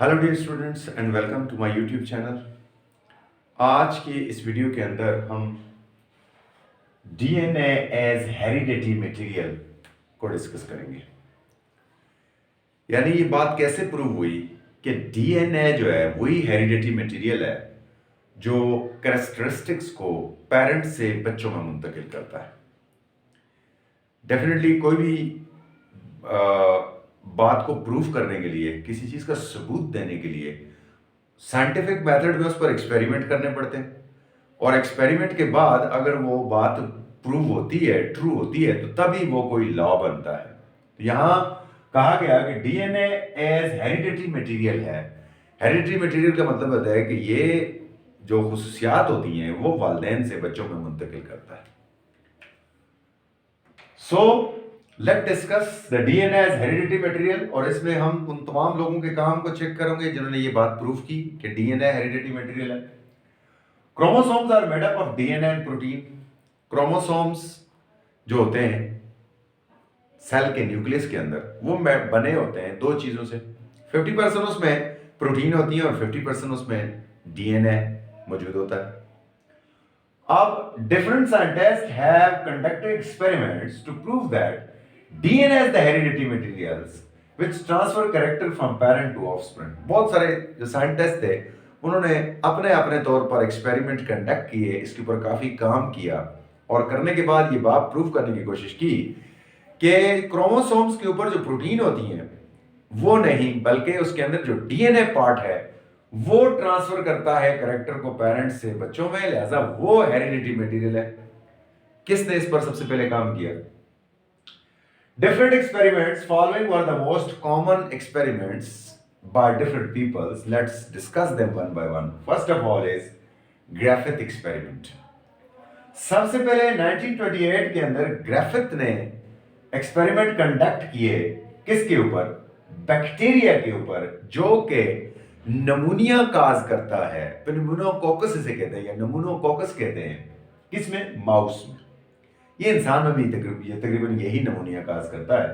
Hello dear students and welcome to my YouTube channel. आज की इस वीडियो के अंदर हम डीएनए एज हेरिडिटी मटेरियल को डिस्कस करेंगे। यानी ये बात कैसे प्रूव हुई कि डीएनए जो है वही हेरिडिटी मटेरियल है जो कैरेक्टरिस्टिक्स को पेरेंट से बच्चों में मुंतकिल करता है। डेफिनेटली कोई भी बात को प्रूव करने के लिए, किसी चीज़ का सबूत देने के लिए साइंटिफिक मेथड में उस पर एक्सपेरिमेंट करने पड़ते हैं, और एक्सपेरिमेंट के बाद अगर वो बात प्रूव होती है, ट्रू होती है, तो तभी वो कोई लॉ बनता है। तो यहां कहा गया कि डीएनए एज हेरिडिटरी मटेरियल है। हेरिडिटरी मटेरियल का मतलब होता है कि ये जो खुसूसियात होती हैं वो वालिदैन से बच्चों में मुंतकिल करता है। So let discuss the DNA as hereditary material, और इसमें हम उन तमाम लोगों के काम को चेक करेंगे जिन्होंने ये बात प्रूव की कि डीएनए हेरिडिटरी मटेरियल है। Chromosomes are made up of DNA and protein. Chromosomes जो होते हैं सेल के न्यूक्लियस के अंदर, वो बने होते हैं दो चीजों से। 50% उसमें प्रोटीन होती है और 50% उसमें डीएनए मौजूद होता है। अब different scientist have conducted experiments to prove that DNA is the hereditary materials which transfer character from parent to offspring. बहुत सारे जो साइंटिस्ट थे उन्होंने अपने अपने तौर पर एक्सपेरिमेंट कंडक्ट किए, इसके ऊपर काफी काम किया, और करने के बाद ये बात प्रूव करने की कोशिश की कि क्रोमोसोम्स के ऊपर जो प्रोटीन होती हैं वो नहीं, बल्कि उसके अंदर जो डीएनए पार्ट है वो ट्रांसफर करता है कैरेक्टर को पेरेंट से बच्चों में, लिहाजा वो हेरिडिटरी मटेरियल है। किसने इस पर सबसे पहले काम किया? Different experiments following were the most common experiments by different peoples. Let's discuss them one by one. First of all is Griffith experiment. सबसे पहले 1928 के अंदर ग्रिफिथ ने एक्सपेरिमेंट कंडक्ट किए। किसके ऊपर? बैक्टीरिया के ऊपर, जो कि नमूनिया काज करता है। pneumococcal इसे कहते हैं या नमूनोकोकस कहते हैं। किसमें? माउस में। ये इंसान में भी तकरीबन यही नमूनिया काज करता है।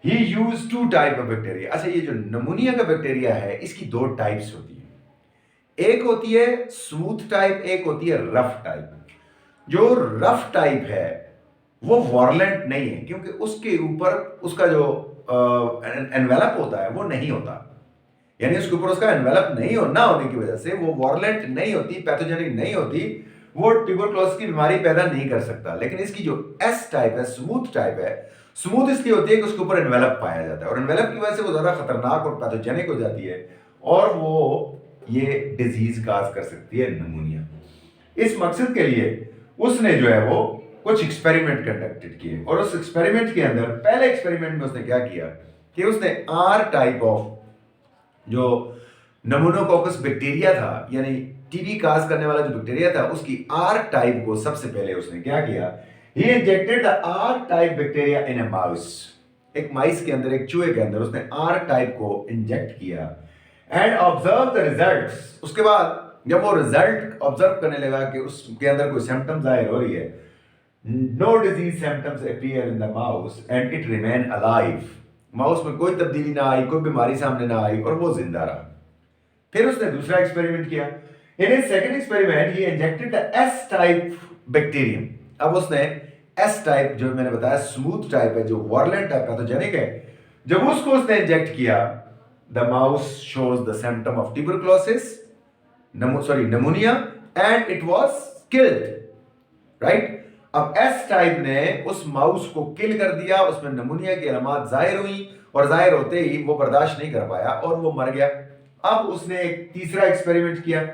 He used two type of bacteria. अच्छा, ये जो नमूनिया का बैक्टीरिया है इसकी दो टाइप्स होती है। एक होती है स्मूथ टाइप, एक होती है रफ टाइप। जो रफ टाइप है वो वॉरलेंट नहीं है, क्योंकि उसके ऊपर उसका जो एनवेलप होता है वो नहीं होता। यानी उसके ऊपर उसका एनवेलप नहीं ना होने की वजह से वो वॉरलेंट नहीं होती, पैथोजेनिक नहीं होती, वो ट्यूबरक्लोसिस की बीमारी पैदा नहीं कर सकता। लेकिन इसकी जो एस टाइप है, स्मूथ टाइप है, स्मूथ इसलिए होती है कि उसके ऊपर एनवेलप पाया जाता है, और एनवेलप की वजह से वो ज्यादा खतरनाक और पैथोजेनिक हो जाती है, और वो ये डिजीज काज कर सकती है, नमूनिया। इस मकसद के लिए उसने जो है वो कुछ एक्सपेरिमेंट कंडक्टेड किए, और उस एक्सपेरिमेंट के अंदर पहले एक्सपेरिमेंट में उसने क्या किया कि उसने आर टाइप ऑफ जो नमूनोकोकस बैक्टीरिया था, यानी टीबी काज करने वाला जो बैक्टीरिया था, उसकी आर टाइप को सबसे पहले उसने क्या किया, he injected the R type bacteria in a mouse. एक माइस के अंदर, एक चूहे के अंदर उसने आर टाइप को इंजेक्ट किया एंड ऑब्जर्व द रिजल्ट्स। उसके बाद जब वो रिजल्ट ऑब्जर्व करने लगा कि उसके अंदर कोई सिम्टम जाहिर हो रही है, no disease symptoms appear in the mouse and it remain alive. Mouse में कोई तब्दीली ना आई, कोई बीमारी सामने ना आई, और वो जिंदा रहा। फिर उसने दूसरा एक्सपेरिमेंट किया। In his second experiment he injected the S type bacterium. अब उसने एस टाइप, जो मैंने बताया स्मूथ टाइप है, जो वॉरलेंट टाइप पैथोजेनिक है, जब उसको उसने इंजेक्ट किया, the mouse shows the symptom of tuberculosis, नमूनिया, and it was killed. Right? अब एस टाइप ने उस माउस को किल कर दिया, उसमें नमूनिया की अलामत जाहिर हुई, और जाहिर होते ही वो बर्दाश्त नहीं कर पाया और वो मर गया। अब उसने एक तीसरा एक्सपेरिमेंट किया।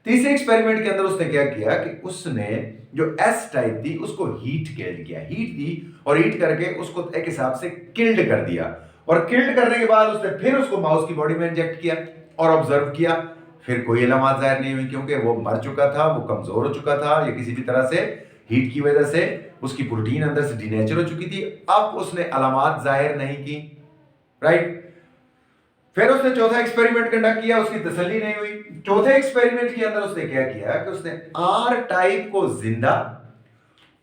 तीसरे एक्सपेरिमेंट के अंदर उसने क्या किया कि उसने जो एस टाइप थी उसको हीट किया, हीट दी, और हीट करके उसको एक हिसाब से किल्ड कर दिया, और किल्ड करने के बाद उसने फिर उसको माउस की बॉडी में इंजेक्ट किया और ऑब्जर्व किया। फिर कोई अलामत जाहिर नहीं हुई, क्योंकि वो मर चुका था, वो कमजोर हो चुका था, या किसी भी तरह से हीट की वजह से उसकी प्रोटीन अंदर से डिनेचर हो चुकी थी। अब उसने अलामत जाहिर नहीं की। राइट? फिर उसने चौथा एक्सपेरिमेंट कंडक्ट किया, उसकी तसल्ली नहीं हुई। चौथे एक्सपेरिमेंट के अंदर उसने क्या किया कि उसने आर टाइप को जिंदा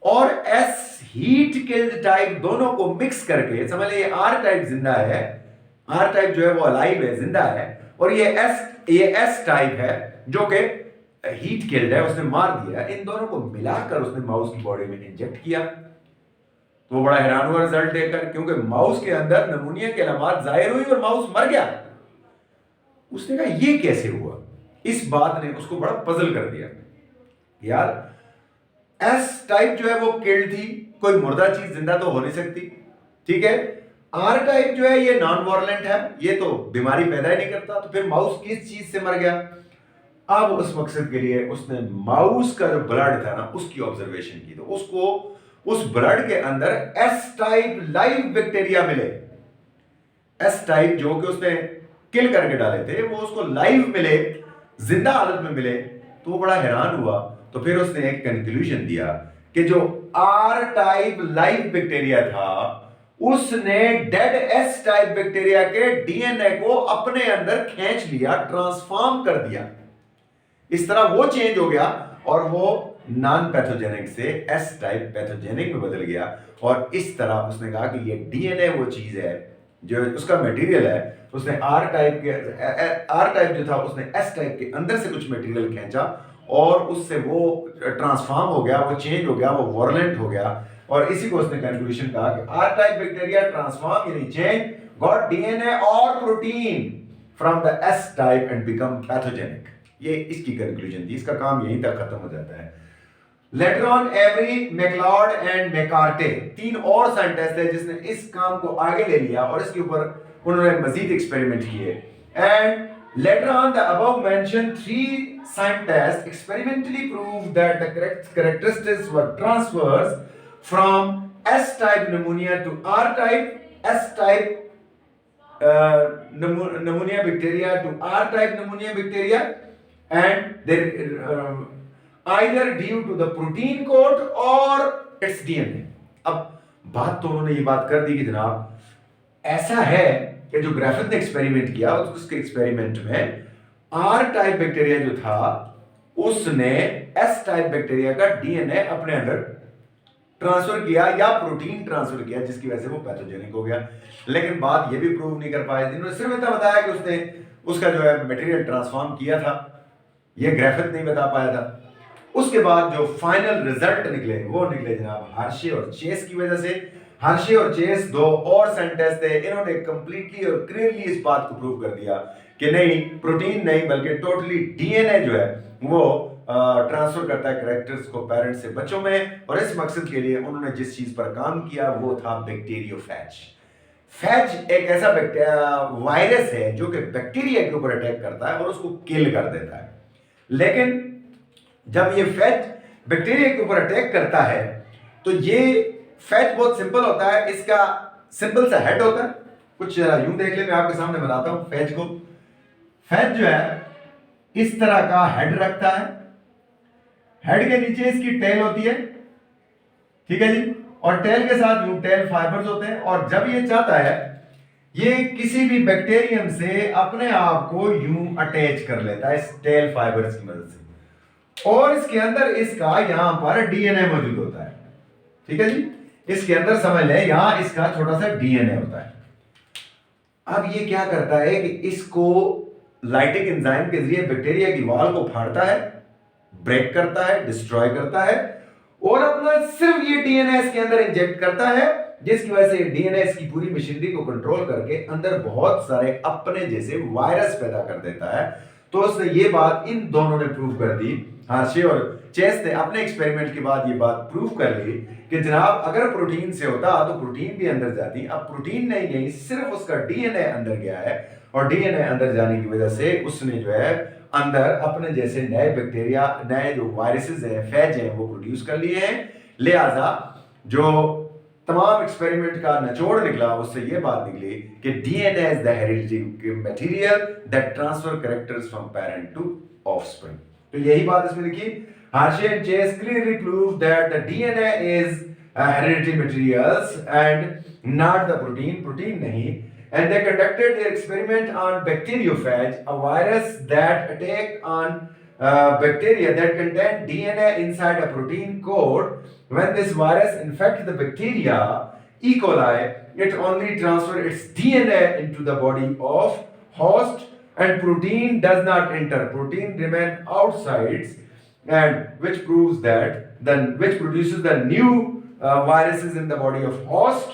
और एस हीट किल्ड टाइप दोनों को मिक्स करके, समझ लीजिए आर टाइप जिंदा है, आर टाइप जो है वो अलाइव है, जिंदा है, और ये एस टाइप है जो कि हीट किल्ड है, उसने मार दिया। इन दोनों को मिलाकर उसने माउस की बॉडी में इंजेक्ट किया। तो वो बड़ा हैरान हुआ रिजल्ट देखकर, क्योंकि माउस के अंदर नमूनिया की अलामत जाहिर हुई और माउस मर गया। उसने कहा ये कैसे हुआ? इस बात ने उसको बड़ा पजल कर दिया। यार एस टाइप जो है वो किल्ड थी, कोई मुर्दा चीज जिंदा तो हो नहीं सकती, ठीक है। आर टाइप जो है ये नॉन वॉयलेंट है, ये तो बीमारी पैदा ही नहीं करता, तो फिर माउस किस चीज से मर गया? अब उस मकसद के लिए उसने माउस का जो ब्लड था ना उसकी ऑब्जर्वेशन की, तो उसको उस ब्लड के अंदर एस टाइप लाइव बैक्टीरिया मिले। एस टाइप जो कि उसने किल करके डाले थे वो उसको लाइव मिले, जिंदा हालत में मिले। तो वो बड़ा हैरान हुआ। तो फिर उसने एक कंक्लूजन दिया कि जो आर टाइप लाइव बैक्टीरिया था उसने डेड एस टाइप बैक्टीरिया के डीएनए को अपने अंदर खींच लिया, ट्रांसफॉर्म कर दिया। इस तरह वो चेंज हो गया और वो नॉन पैथोजेनिक से एस टाइप पैथोजेनिक में बदल गया। और इस तरह उसने कहा कि ये डीएनए वो चीज है जो उसका मटेरियल है। उसने आर टाइप जो था उसने एस टाइप के अंदर से कुछ मटेरियल खींचा और उससे वो ट्रांसफॉर्म हो गया, वो चेंज हो गया, वो वॉयलेंट हो गया। और इसी को उसने कंक्लूजन कहा कि आर टाइप बैक्टीरिया ट्रांसफॉर्म यानी चेंज गॉट डीएनए और protein from the S type and become pathogenic. ये इसकी कंक्लूजन थी। इसका काम यहीं तक खत्म हो जाता है। Later on Avery, MacLeod and McCarty, तीन और साइंटिस्ट है जिसने इस काम को आगे ले लिया और इसके ऊपर उन्होंने मजीद एक्सपेरिमेंट किए। And later on the above mentioned three scientists experimentally proved that the correct characteristics were transfers from S type pneumonia to R type S type pneumonia bacteria to R type pneumonia bacteria, and they either due to the protein code or its DNA। अब बात तो उन्होंने ये बात कर दी कि जनाब ऐसा है कि जो ग्रिफिथ ने एक्सपेरिमेंट किया उसके एक्सपेरिमेंट में आर टाइप बैक्टीरिया जो था उसने एस टाइप बैक्टीरिया का डीएनए अपने अंदर ट्रांसफर किया या प्रोटीन ट्रांसफर किया, जिसकी वजह से वो पैथोजेनिक हो गया। लेकिन बात ये भी प्रूव नहीं कर पाए। इन्होंने सिर्फ इतना बताया कि उसने उसका जो है मटेरियल ट्रांसफॉर्म किया था, ये ग्रिफिथ नहीं बता पाया था। उसके बाद जो फाइनल रिजल्ट निकले वो निकले जनाब हर्शे और चेस की वजह से। हर्शे और चेस दो और साइंटिस्ट थे, इन्होंने कंप्लीटली और क्लियरली इस बात को प्रूव कर दिया कि नहीं, प्रोटीन नहीं बल्कि टोटली डीएनए जो है वो ट्रांसफर करता है कैरेक्टर्स को पेरेंट्स से बच्चों में। और इस मकसद के लिए उन्होंने जिस चीज पर काम किया वो था बैक्टीरियोफेज। फेज एक ऐसा वायरस है जो कि बैक्टीरिया के ऊपर अटैक करता है और उसको किल कर देता है। लेकिन जब ये फेज बैक्टीरिया के ऊपर अटैक करता है तो ये फेज बहुत सिंपल होता है, इसका सिंपल सा हेड होता है। कुछ यूं देख ले, मैं आपके सामने बनाता हूं फेज को। फेज जो है इस तरह का हेड रखता है, हेड के नीचे इसकी टेल होती है, ठीक है जी, और टेल के साथ यूं टेल फाइबर्स होते हैं। और जब ये चाहता है ये किसी भी बैक्टीरियम से अपने आप को यूं अटैच कर लेता है इस टेल फाइबर्स की मदद से, और इसके अंदर इसका यहां पर डीएनए मौजूद होता है, ठीक है जी। इसके अंदर समझ लें यहां इसका छोटा सा डीएनए होता है। अब ये क्या करता है कि इसको लाइटिक एंजाइम के जरिए बैक्टीरिया की वॉल को फाड़ता है, ब्रेक करता है, डिस्ट्रॉय करता है, और अपना सिर्फ ये डीएनए इसके अंदर इंजेक्ट करता है, जिसकी वजह से डीएनए इसकी पूरी मशीनरी को कंट्रोल करके अंदर बहुत सारे अपने जैसे वायरस पैदा कर देता है। तो उसने ये बात इन दोनों ने प्रूव कर दी। हर्शे और चेस ने अपने एक्सपेरिमेंट के बाद ये बात प्रूव कर ली कि जनाब अगर प्रोटीन से होता तो प्रोटीन भी अंदर जाती। अब प्रोटीन नहीं, सिर्फ उसका डीएनए अंदर गया है, और डीएनए अंदर जाने की वजह से उसने जो है अंदर अपने जैसे नए बैक्टीरिया, नए जो वायरसेस हैं, फेज हैं, वो प्रोड्यूस कर लिए हैं। लिहाजा जो तमाम एक्सपेरिमेंट का निचोड़ निकला उससे ये बात निकली कि DNA is the hereditary material that transfer characters from parent to offspring. तो यही बात इसमें लिखी। Hershey and Chase clearly proved that the DNA is hereditary materials and not the protein. Protein नहीं. And they conducted their experiment on bacteriophage, a virus that attacked on bacteria that contain DNA inside a protein code. When this virus infects the bacteria, E. coli, it only transfers its DNA into the body of host and protein does not enter. Protein remain outside, and which proves that which produces the new viruses in the body of host,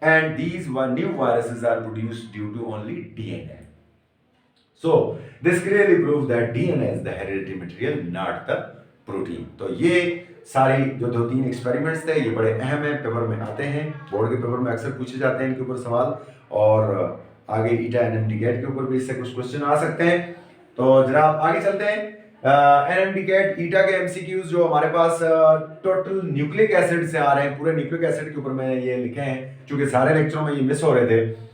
and these new viruses are produced due to only DNA. So this clearly proves that DNA is the hereditary material, not the protein. तो ये सारी जो 2-3 experiments थे ये बड़े अहम हैं, paper में आते हैं, बोर्ड के पेपर में अक्सर पूछे जाते हैं इनके ऊपर सवाल, और आगे ईटा एनएमडी कैट के ऊपर भी इससे कुछ क्वेश्चन आ सकते हैं। तो जनाब आगे चलते हैं। एनएमडी कैट ईटा के एमसीक्यूज जो हमारे पास टोटल न्यूक्लिक एसिड से आ रहे हैं, पूरे न्यूक्लिक एसिड के ऊपर मैंने ये लिखे हैं क्योंकि सारे लेक्चरों में ये मिस हो रहे थे।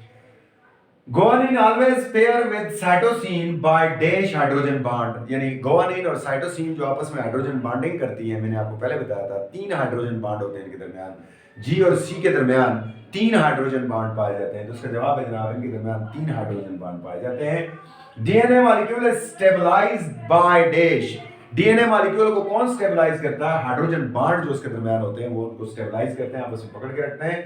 Guanine always pair with cytosine by dash hydrogen bond, यानी guanine और cytosine जो आपस में हाइड्रोजन बॉन्डिंग करती है, मैंने आपको पहले बताया था 3 हाइड्रोजन बॉन्ड होते हैं इनके दरमियान, G और C के दरमियान 3 हाइड्रोजन बॉन्ड पाए जाते हैं। तो उसका जवाब है जनाब इनके दरमियान 3 हाइड्रोजन बॉन्ड पाए जाते हैं। DNA molecule is stabilized by dash. DNA molecule को कौन स्टेबलाइज करता है? हाइड्रोजन बॉन्ड जो उसके दरमियान होते हैं वो उनको स्टेबलाइज करते हैं, आपस में पकड़ के रखते हैं।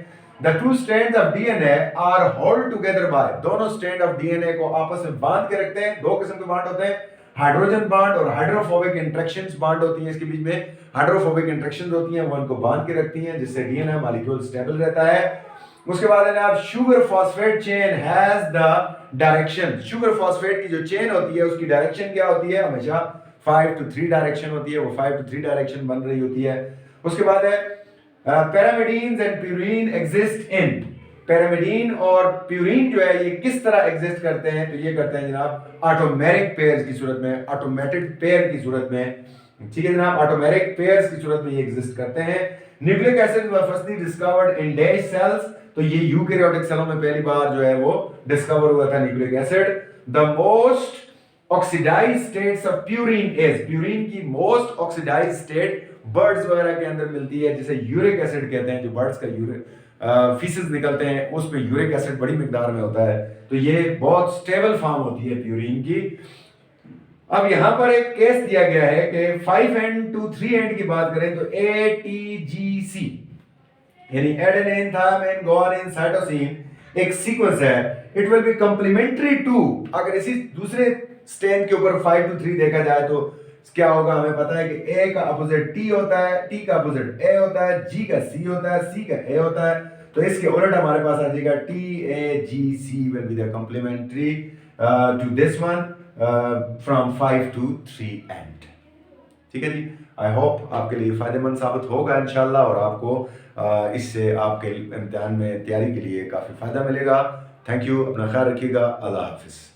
The two strands of DNA are held together by, दोनों स्ट्रैंड ऑफ डीएनए को आपस में बांध के रखते हैं। दो किस्म के बॉन्ड होते हैं, हाइड्रोजन बॉन्ड और हाइड्रोफोबिक इंटरेक्शंस बॉन्ड होती हैं इसके बीच में। हाइड्रोफोबिक इंटरेक्शंस होती हैं वो इनको बांध के रखती हैं जिससे डीएनए मॉलिक्यूल स्टेबल रहता है। उसके बाद है ना sugar phosphate chain has the direction. Sugar phosphate की जो चेन होती है उसकी डायरेक्शन क्या होती है? हमेशा 5 to 3 डायरेक्शन होती है, वो 5 to 3 डायरेक्शन बन रही होती है। उसके बाद है pyrimidines and purine exist in. Pyrimidine और प्यूरीन जो है ये किस तरह एग्जिस्ट करते हैं? तो ये करते हैं जनाब ऑटोमेरिक पेयर्स की सूरत में, ऑटोमेटेड पेयर की सूरत में। ठीक है जनाब, ऑटोमेरिक पेयर्स की सूरत में ये एग्जिस्ट करते हैं। Nucleic acid were firstly discovered in dash cells, तो ये यूकैरियोटिक सेलों में पहली बार जो है वो डिस्कवर हुआ था nucleic acid. The most oxidized states of purine is, purine की मोस्ट ऑक्सीडाइज्ड स्टेट बर्ड्स वगैरह के अंदर मिलती है, जिसे यूरिक एसिड कहते हैं। जो बर्ड्स का यूरिक फीसेस निकलते हैं उसमें यूरिक एसिड बड़ी मिकदार में होता है, तो ये बहुत स्टेबल फॉर्म होती है प्यूरीन की। अब यहां पर एक केस दिया गया है कि 5 एंड टू 3 एंड की बात करें तो ATGC यानी एडेनिन, थायमिन, गुआनिन, साइटोसिन एक सीक्वेंस है। It will be complementary to, अगर इसी दूसरे स्ट्रैंड के ऊपर 5 to 3 देखा जाए तो क्या होगा? हमें पता है कि A का अपोजिट T होता है, T का अपोजिट A होता है, G का C होता है, C का A होता है। तो इसके उलट हमारे पास आ जाएगा TAGC will be the complementary to this one from 5 to 3 end। ठीक है जी, आई होप आपके लिए फायदेमंद साबित होगा इंशाल्लाह, और आपको इससे आपके इम्तिहान में तैयारी के लिए काफ़ी फ़ायदा मिलेगा। थैंक यू, अपना ख्याल रखिएगा, अल्लाह हाफिज़।